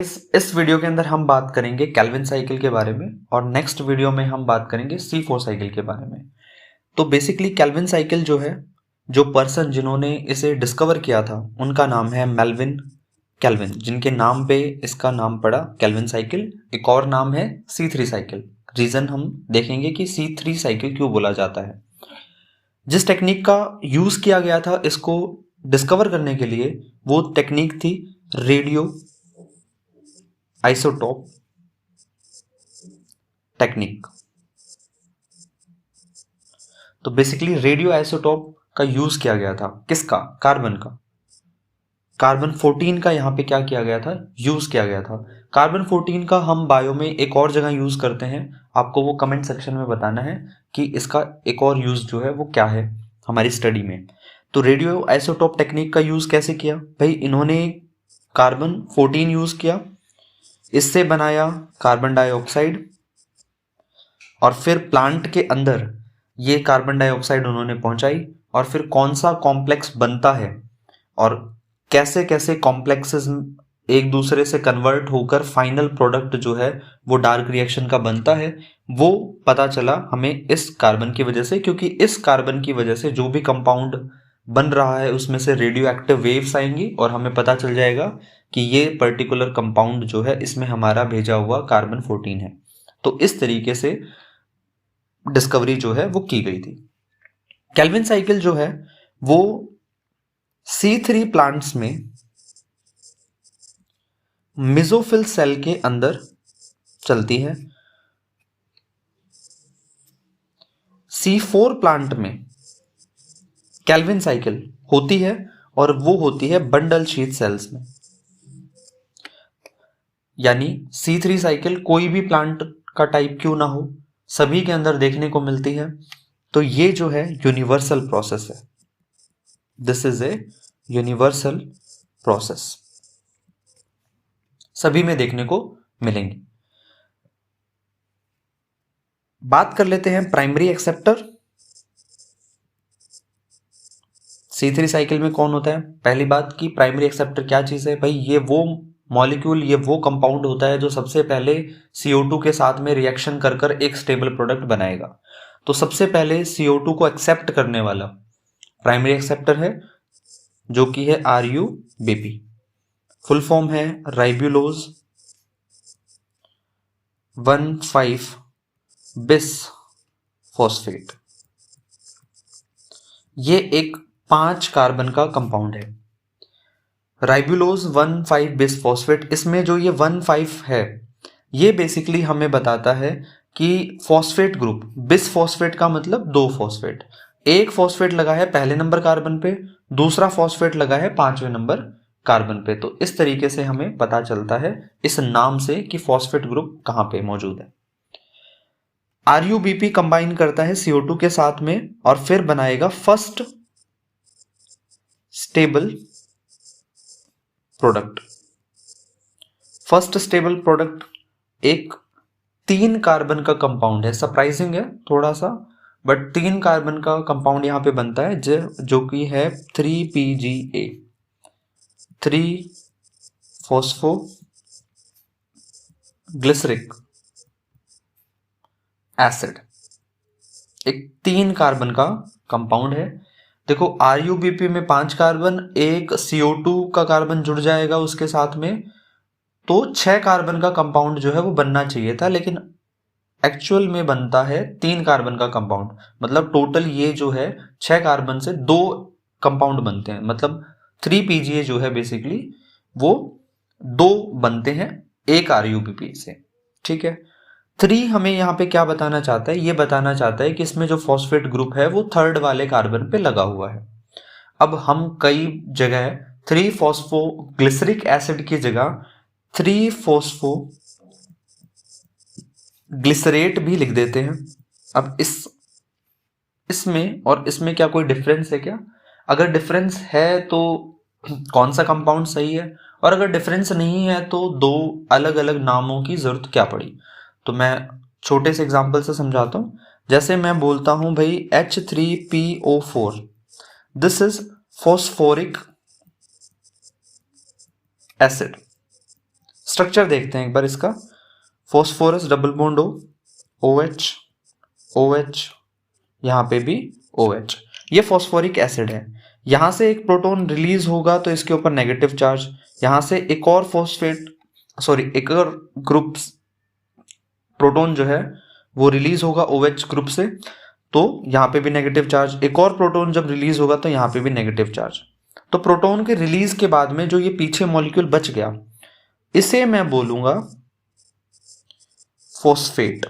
इस वीडियो के अंदर हम बात करेंगे केल्विन साइकिल के बारे में और नेक्स्ट वीडियो में हम बात करेंगे C4 साइकिल के बारे में। तो बेसिकली केल्विन साइकिल जो है, जो पर्सन जिन्होंने इसे डिस्कवर किया था उनका नाम है मेल्विन केल्विन, जिनके नाम पे इसका नाम पड़ा केल्विन साइकिल। एक और नाम है C3 साइकिल। रीजन हम देखेंगे कि C3 साइकिल क्यों बोला जाता है। जिस टेक्निक का यूज किया गया था इसको डिस्कवर करने के लिए, वो टेक्निक थी रेडियो आइसोटोप टेक्निक। तो बेसिकली रेडियो आइसोटोप का यूज किया गया था। किसका? कार्बन का। कार्बन 14 का यहाँ पे क्या किया गया था? यूज किया गया था। कार्बन 14 का हम बायो में एक और जगह यूज करते हैं, आपको वो कमेंट सेक्शन में बताना है कि इसका एक और यूज जो है वो क्या है हमारी स्टडी में। तो रेडियो आइसोटोप टेक्निक का यूज कैसे किया भाई? इन्होंने कार्बन 14 यूज किया, इससे बनाया कार्बन डाइऑक्साइड, और फिर प्लांट के अंदर ये कार्बन डाइऑक्साइड उन्होंने पहुंचाई, और फिर कौन सा कॉम्प्लेक्स बनता है और कैसे कैसे कॉम्प्लेक्सेस एक दूसरे से कन्वर्ट होकर फाइनल प्रोडक्ट जो है वो डार्क रिएक्शन का बनता है, वो पता चला हमें इस कार्बन की वजह से। क्योंकि इस कार्बन की वजह से जो भी कंपाउंड बन रहा है उसमें से रेडियो एक्टिव वेव्स आएंगी और हमें पता चल जाएगा कि ये पर्टिकुलर कंपाउंड जो है इसमें हमारा भेजा हुआ कार्बन 14 है। तो इस तरीके से डिस्कवरी जो है वो की गई थी। केल्विन साइकिल जो है वो C3 प्लांट्स में मेसोफिल सेल के अंदर चलती है। C4 प्लांट में केल्विन साइकिल होती है और वो होती है बंडल शीथ सेल्स में। यानी C3 साइकिल कोई भी प्लांट का टाइप क्यों ना हो, सभी के अंदर देखने को मिलती है। तो ये जो है यूनिवर्सल प्रोसेस है। This is a universal process, सभी में देखने को मिलेंगी। बात कर लेते हैं प्राइमरी एक्सेप्टर। C3 साइकिल में कौन होता है? पहली बात कि प्राइमरी एक्सेप्टर क्या चीज है भाई? ये वो मॉलिक्यूल, ये वो कंपाउंड होता है जो सबसे पहले CO2 के साथ में रिएक्शन कर कर एक स्टेबल प्रोडक्ट बनाएगा। तो सबसे पहले CO2 को एक्सेप्ट करने वाला प्राइमरी एक्सेप्टर है, जो कि है RUBP। फुल फॉर्म है राइबुलोज 1,5 बिस फॉस्फेट। ये एक 5 कार्बन का कंपाउंड है, राइबुलोज 1,5 बिस फॉस्फेट। इसमें जो ये 1,5 है ये बेसिकली हमें बताता है कि फॉस्फेट ग्रुप, बिस फॉस्फेट का मतलब 2 फॉस्फेट, एक फॉस्फेट लगा है पहले नंबर कार्बन पे, दूसरा फॉस्फेट लगा है 5वें नंबर कार्बन पे। तो इस तरीके से हमें पता चलता है इस नाम से कि फॉस्फेट ग्रुप कहां पे मौजूद है। RUBP कंबाइन करता है CO2 के साथ में और फिर बनाएगा first stable product. First stable product एक 3 कार्बन का कंपाउंड है। सरप्राइजिंग है थोड़ा सा, बट 3 कार्बन का कंपाउंड यहां पे बनता है जो कि है 3PGA, 3 फॉस्फो ग्लिसरिक एसिड। एक 3 कार्बन का कंपाउंड है। देखो RUBP में 5 कार्बन, एक CO2 का कार्बन जुड़ जाएगा उसके साथ में, तो 6 कार्बन का कंपाउंड जो है वो बनना चाहिए था, लेकिन एक्चुअल में बनता है 3 कार्बन का कंपाउंड। मतलब टोटल ये जो है 6 कार्बन से 2 कंपाउंड बनते हैं। मतलब 3PGA जो है बेसिकली वो 2 बनते हैं एक RUBP से। ठीक है। 3 हमें यहाँ पे क्या बताना चाहता है? ये बताना चाहता है कि इसमें जो फॉस्फेट ग्रुप है वो 3rd वाले कार्बन पे लगा हुआ है। अब हम कई जगह 3 फॉस्फो ग्लिसरिक एसिड की जगह 3 फॉस्फो ग्लिसरेट भी लिख देते हैं। अब इसमें और इसमें क्या कोई डिफरेंस है क्या? अगर डिफरेंस है तो कौन सा कंपाउंड सही है, और अगर डिफरेंस नहीं है तो 2 अलग अलग नामों की जरूरत क्या पड़ी? तो मैं छोटे से एग्जांपल से समझाता हूं। जैसे मैं बोलता हूं भाई H3PO4, this is phosphoric acid. Structure देखते हैं एक बार इसका। Phosphorus double bond OH OH, यहाँ पे भी OH, ये फॉस्फोरिक एसिड है। यहाँ से एक प्रोटॉन रिलीज होगा तो इसके ऊपर नेगेटिव चार्ज, यहाँ से एक और एक और ग्रुप प्रोटॉन जो है वो रिलीज होगा OH ग्रुप से, तो यहाँ पे भी नेगेटिव चार्ज। एक और प्रोटॉन जब रिलीज होगा तो यहाँ पे भी नेगेटिव चार्ज। तो प्रोटॉन के रिलीज के बाद में जो ये पीछे मॉलिक्यूल बच गया, इसे मैं बोलूंगा फॉस्फेट।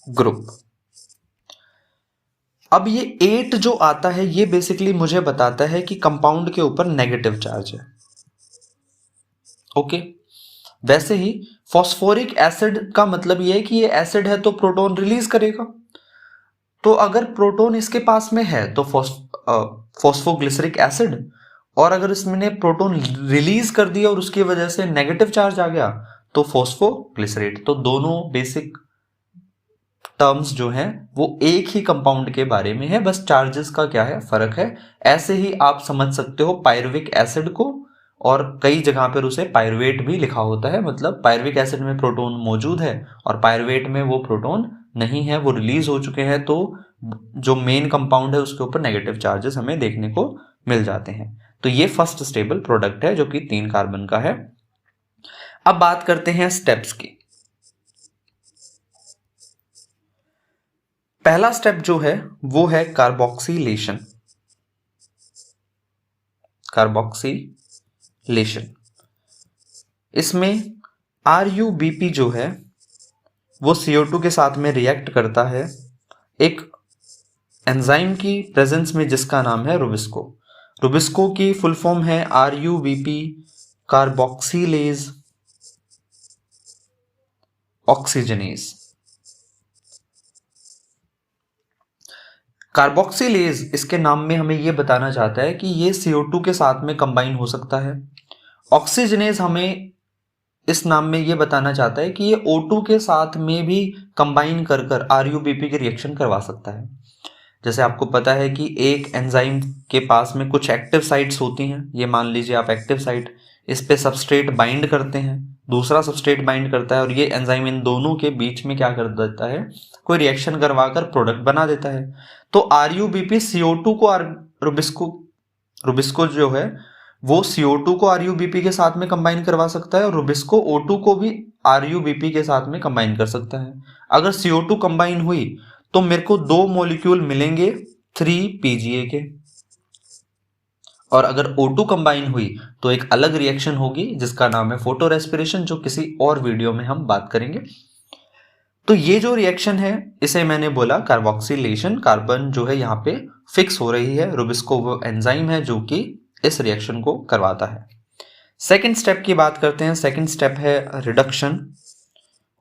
ग्रुप। अब ये 8 जो आता है ये बेसिकली मुझे बताता है कि कंपाउंड के ऊपर नेगेटिव चार्ज है। ओके, वैसे ही फॉस्फोरिक एसिड का मतलब ये है कि ये एसिड है तो प्रोटॉन रिलीज करेगा। तो अगर प्रोटॉन इसके पास में है तो फॉस्फोग्लिसरिक एसिड, और अगर इसमें प्रोटॉन रिलीज कर दिया और उसकी वजह से नेगेटिव चार्ज आ गया तो फॉस्फोग्लिसरेट। तो दोनों बेसिक टर्म्स जो हैं वो एक ही कंपाउंड के बारे में है, बस चार्जेस का क्या है, फर्क है। ऐसे ही आप समझ सकते हो पायरुविक एसिड को, और कई जगह पर उसे पायरुवेट भी लिखा होता है। मतलब पायरुविक एसिड में प्रोटॉन मौजूद है और पायरुवेट में वो प्रोटॉन नहीं है, वो रिलीज हो चुके हैं, तो जो मेन कंपाउंड है उसके ऊपर नेगेटिव चार्जेस हमें देखने को मिल जाते हैं। तो ये फर्स्ट स्टेबल प्रोडक्ट है जो कि 3 कार्बन का है। अब बात करते हैं स्टेप्स की। पहला स्टेप जो है वो है कार्बोक्सिलेशन। कार्बोक्सिलेशन, इसमें RuBP जो है वो CO2 के साथ में रिएक्ट करता है एक एंजाइम की प्रेजेंस में जिसका नाम है रुबिस्को। रुबिस्को की फुल फॉर्म है RuBP कार्बोक्सिलेज ऑक्सीजनेज। कार्बोक्सिलेज इसके नाम में हमें यह बताना चाहता है कि ये CO2 के साथ में कंबाइन हो सकता है। ऑक्सीजनेज हमें इस नाम में यह बताना चाहता है कि ये O2 के साथ में भी कंबाइन कर RuBP की रिएक्शन करवा सकता है। जैसे आपको पता है कि एक एंजाइम के पास में कुछ एक्टिव साइट्स होती हैं, ये मान लीजिए आप एक्टिव साइट, इस पे सबस्ट्रेट बाइंड करते हैं, दूसरा सबस्ट्रेट बाइंड करता है, और ये एंजाइम इन दोनों के बीच में क्या कर देता है, कोई रिएक्शन करवाकर प्रोडक्ट बना देता है। तो RuBP CO2 को रुबिस्को जो है वो CO2 को RuBP के साथ में कंबाइन करवा सकता है, और रुबिस्को O2 को भी RuBP के साथ में कंबाइन कर सकता है। अगर CO2 कंबाइन हुई तो मेरे को 2 मॉलिक्यूल मिलेंगे 3PGA के, और अगर O2 कंबाइन हुई तो एक अलग रिएक्शन होगी जिसका नाम है फोटो रेस्पिरेशन, जो किसी और वीडियो में हम बात करेंगे। तो ये जो रिएक्शन है इसे मैंने बोला कार्बोक्सिलेशन। कार्बन जो है यहाँ पे फिक्स हो रही है, रुबिस्को वो एंजाइम है जो कि इस रिएक्शन को करवाता है। सेकेंड स्टेप की बात करते हैं। सेकेंड स्टेप है रिडक्शन,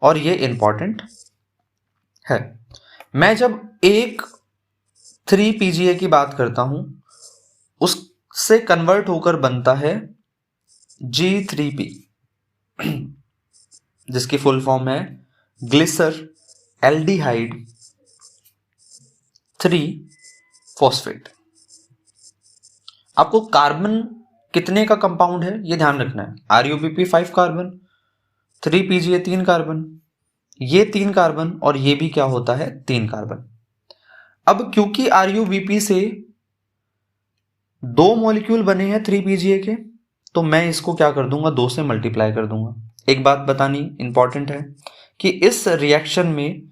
और ये इंपॉर्टेंट है। मैं जब एक 3PGA की बात करता हूं उससे कन्वर्ट होकर बनता है G3P, जिसकी फुल फॉर्म है ग्लिसर एल्डिहाइड 3 फॉस्फेट। आपको कार्बन कितने का कंपाउंड है ये ध्यान रखना है। RuBP 5 कार्बन, 3PGA 3 कार्बन, ये 3 कार्बन, और ये भी क्या होता है 3 कार्बन। अब क्योंकि RuBP से 2 मॉलिक्यूल बने हैं 3PGA के, तो मैं इसको क्या कर दूंगा, 2 से मल्टीप्लाई कर दूंगा। एक बात बतानी इंपॉर्टेंट है कि इस रिएक्शन में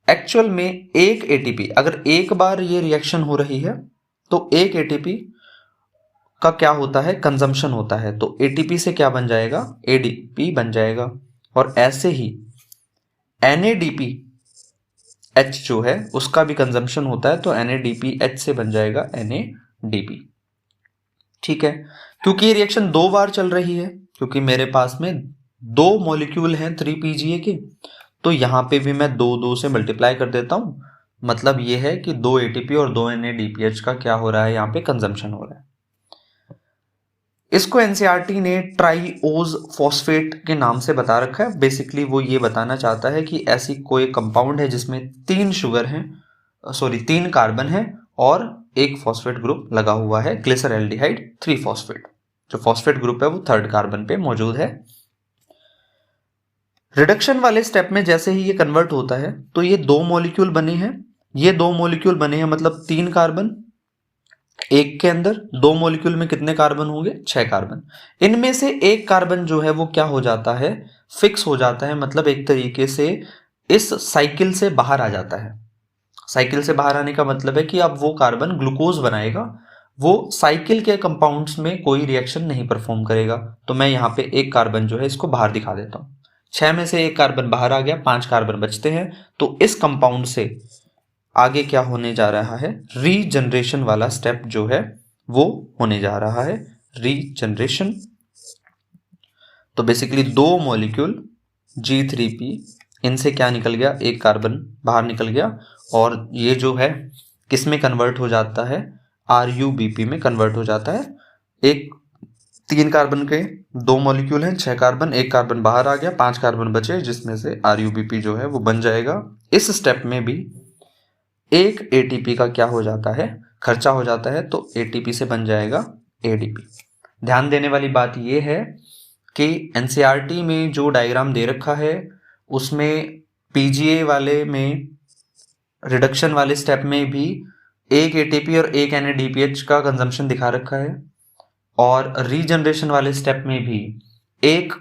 एक्चुअल में एक ATP, अगर एक बार ये रिएक्शन हो रही है तो एक ATP का क्या होता है, कंजम्पशन होता है। तो ATP से क्या बन जाएगा, ADP बन जाएगा। और ऐसे ही NADPH जो है उसका भी कंजम्पशन होता है, तो NADPH से बन जाएगा NADP। ठीक है, क्योंकि ये रिएक्शन 2 बार चल रही है, क्योंकि मेरे पास में 2 मॉलिक्यूल हैं 3PGA के, तो यहां पे भी मैं 2 से मल्टीप्लाई कर देता हूं। मतलब ये है कि 2 ATP और 2 NADPH का क्या हो रहा है, यहाँ पे कंजम्पशन हो रहा है। इसको NCERT ने ट्राईओज फॉस्फेट के नाम से बता रखा है। बेसिकली वो ये बताना चाहता है कि ऐसी कोई कंपाउंड है जिसमें 3 कार्बन है और एक फॉस्फेट ग्रुप लगा हुआ है ग्लिसरैल्डिहाइड 3 फॉस्फेट। जो फॉस्फेट ग्रुप है वो 3rd कार्बन पे मौजूद है। रिडक्शन वाले स्टेप में जैसे ही ये कन्वर्ट होता है तो ये 2 मॉलिक्यूल बने हैं, ये 2 मॉलिक्यूल बने हैं मतलब 3 कार्बन, एक के अंदर 2 मॉलिक्यूल में कितने कार्बन होंगे? 6 कार्बन। इनमें से एक कार्बन जो है वो क्या हो जाता है? फिक्स हो जाता है, मतलब एक तरीके से इस साइकिल से बाहर आ जाता है। साइकिल से बाहर आने का मतलब है कि अब वो कार्बन ग्लूकोज बनाएगा, वो साइकिल के कंपाउंड्स में कोई रिएक्शन नहीं परफॉर्म करेगा। तो मैं यहाँ पे एक कार्बन जो है इसको बाहर दिखा देता हूँ। 6 में से एक कार्बन बाहर आ गया, 5 कार्बन बचते हैं। तो इस कंपाउंड से आगे क्या होने जा रहा है? रीजनरेशन वाला स्टेप जो है वो होने जा रहा है, रीजनरेशन। तो बेसिकली 2 मॉलिक्यूल G3P, इनसे क्या निकल गया? एक कार्बन बाहर निकल गया, और ये जो है किस में कन्वर्ट हो जाता है? RuBP में कन्वर्ट हो जाता है। एक 3 कार्बन के 2 मॉलिक्यूल हैं, 6 कार्बन, एक कार्बन बाहर आ गया, 5 कार्बन बचे, जिसमें से RuBP जो है वो बन जाएगा। इस स्टेप में भी एक ATP का क्या हो जाता है? खर्चा हो जाता है, तो ATP से बन जाएगा ADP। ध्यान देने वाली बात यह है कि NCERT में जो डायग्राम दे रखा है उसमें PGA वाले में रिडक्शन वाले स्टेप में भी एक ATP और एक NADPH का कंजम्पशन दिखा रखा है, और रीजनरेशन वाले स्टेप में भी एक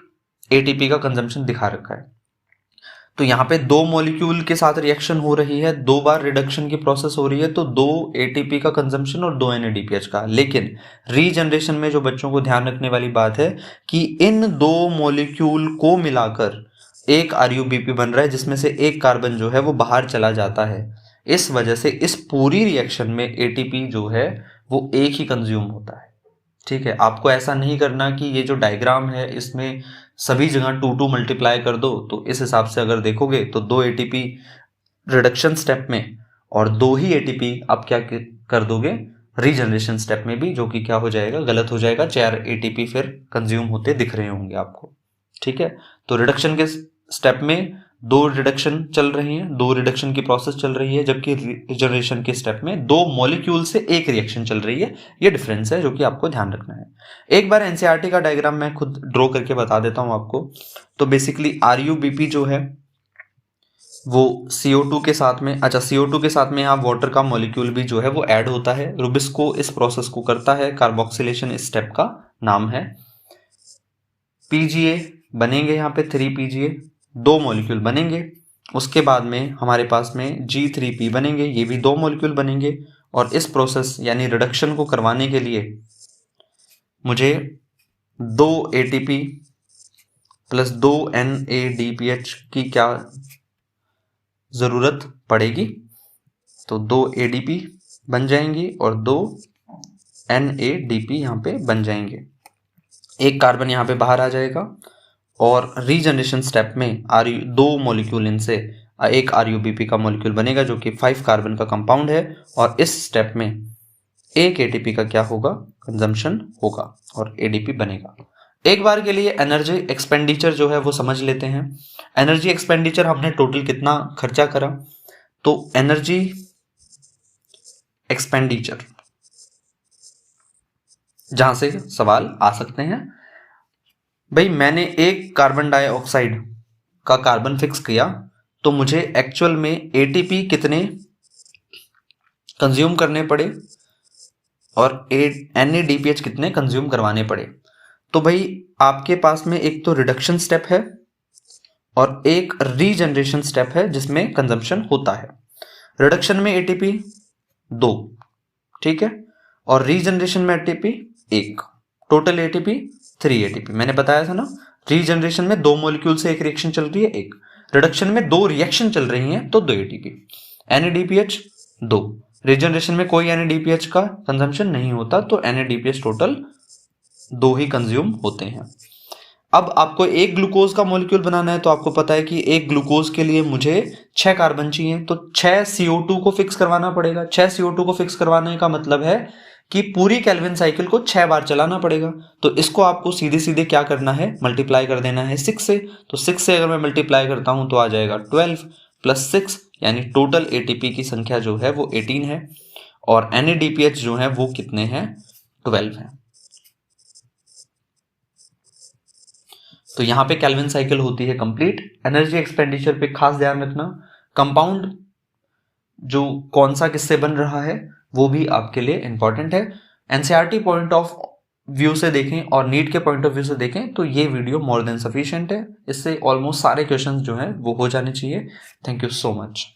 ATP का कंजम्पशन दिखा रखा है। तो यहाँ पे 2 मॉलिक्यूल के साथ रिएक्शन हो रही है, 2 बार रिडक्शन की प्रोसेस हो रही है, तो 2 ATP का कंजम्पशन और 2 NADPH का। लेकिन रीजनरेशन में जो बच्चों को ध्यान रखने वाली बात है कि इन 2 मॉलिक्यूल को मिलाकर एक RuBP बन रहा है, जिसमें से एक कार्बन जो है वो बाहर चला जाता है। इस वजह से इस पूरी रिएक्शन में ATP जो है वो एक ही कंज्यूम होता है। ठीक है, आपको ऐसा नहीं करना कि ये जो डायग्राम है इसमें सभी जगह 2 मल्टीप्लाई कर दो। तो इस हिसाब से अगर देखोगे तो 2 ATP रिडक्शन स्टेप में और 2 ही ATP आप क्या कर दोगे रीजनरेशन स्टेप में भी, जो कि क्या हो जाएगा? गलत हो जाएगा। 4 ATP फिर कंज्यूम होते दिख रहे होंगे आपको। ठीक है, तो रिडक्शन के स्टेप में 2 रिडक्शन चल रही हैं, 2 रिडक्शन की प्रोसेस चल रही है, जबकि रीजनरेशन के स्टेप में 2 मॉलिक्यूल से एक रिएक्शन चल रही है। ये डिफरेंस है जो कि आपको ध्यान रखना है। एक बार NCERT का डायग्राम मैं खुद ड्रॉ करके बता देता हूं आपको। तो बेसिकली RuBP जो है वो CO2 के साथ में, अच्छा CO2 के साथ में यहाँ वाटर का मॉलिक्यूल भी जो है वो ऐड होता है। रुबिस्को इस प्रोसेस को करता है, कार्बोक्सिलेशन इस स्टेप का नाम है। PGA बनेंगे यहाँ पे 3 PGA, 2 मॉलिक्यूल बनेंगे। उसके बाद में हमारे पास में G3P बनेंगे, ये भी 2 मॉलिक्यूल बनेंगे। और इस प्रोसेस यानी रिडक्शन को करवाने के लिए मुझे 2 ATP प्लस 2 NADPH की क्या जरूरत पड़ेगी? तो 2 ADP बन जाएंगी और 2 NADP यहाँ पे बन जाएंगे। एक कार्बन यहाँ पे बाहर आ जाएगा, और रीजनरेशन स्टेप में 2 मॉलिक्यूल इनसे एक RuBP का मॉलिक्यूल बनेगा, जो कि 5 कार्बन का कंपाउंड है। और इस स्टेप में एक ATP का क्या होगा? कंजम्पशन होगा और ADP बनेगा। एक बार के लिए एनर्जी एक्सपेंडिचर जो है वो समझ लेते हैं। एनर्जी एक्सपेंडिचर हमने टोटल कितना खर्चा करा? तो एनर्जी एक्सपेंडिचर जहां से सवाल आ सकते हैं, भाई मैंने एक कार्बन डाइऑक्साइड का कार्बन फिक्स किया, तो मुझे एक्चुअल में ATP कितने कंज्यूम करने पड़े और NADPH कितने कंज्यूम करवाने पड़े? तो भाई आपके पास में एक तो रिडक्शन स्टेप है और एक रीजनरेशन स्टेप है जिसमें कंजम्पशन होता है। रिडक्शन में ATP 2, ठीक है, और रीजनरेशन में ATP 1, टोटल ATP 3 ATP। मैंने बताया था ना, रीजनरेशन में 2 मॉलिक्यूल से एक रिएक्शन चल रही है, एक रिडक्शन में 2 रिएक्शन चल रही हैं, तो 2 ATP। NADPH 2, रीजनरेशन में कोई NADPH का कंजम्पशन नहीं होता, तो NADPH टोटल 2 ही कंज्यूम होते हैं। अब आपको एक ग्लूकोज का मॉलिक्यूल बनाना है, तो आपको पता है कि एक ग्लूकोज के लिए मुझे 6 कार्बन चाहिए, तो 6 CO2 को फिक्स करवाना पड़ेगा। 6 CO2 को फिक्स करवाने का मतलब है कि पूरी केल्विन साइकिल को 6 बार चलाना पड़ेगा। तो इसको आपको सीधे सीधे क्या करना है? मल्टीप्लाई कर देना है 6 से। तो 6 से अगर मैं मल्टीप्लाई करता हूं तो आ जाएगा 12 प्लस 6, यानी टोटल ATP की संख्या जो है वो 18 है। और NADPH जो है वो कितने हैं, 12 हैं। तो यहाँ पे केल्विन साइकिल होती है कंप्लीट। एनर्जी एक्सपेंडिचर पे खास ध्यान रखना, कंपाउंड जो कौन सा किससे बन रहा है वो भी आपके लिए इंपॉर्टेंट है। एनसीईआरटी पॉइंट ऑफ व्यू से देखें और नीट के पॉइंट ऑफ व्यू से देखें तो ये वीडियो मोर देन सफिशिएंट है। इससे ऑलमोस्ट सारे क्वेश्चंस जो हैं वो हो जाने चाहिए। Thank you so much.